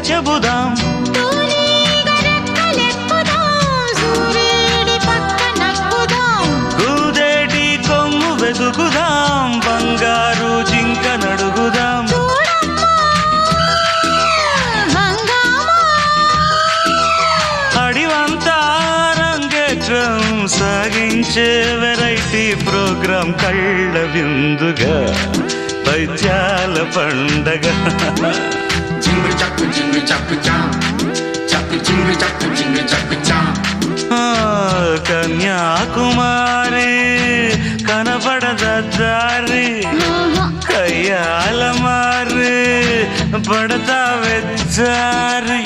చెబుదాం. కూదేటి కొమ్ము వెతుకుదాం, బంగారు జింక నడుగుదాం. అడివంతా రంగేట్రం సాగించే వెరైటీ ప్రోగ్రాం కళ్ళ విందుగా పైత్యాల పండగ. కన్యాకుమారి కనపడద దారి, కయ్యాల మారి పడతా వెచ్చారి.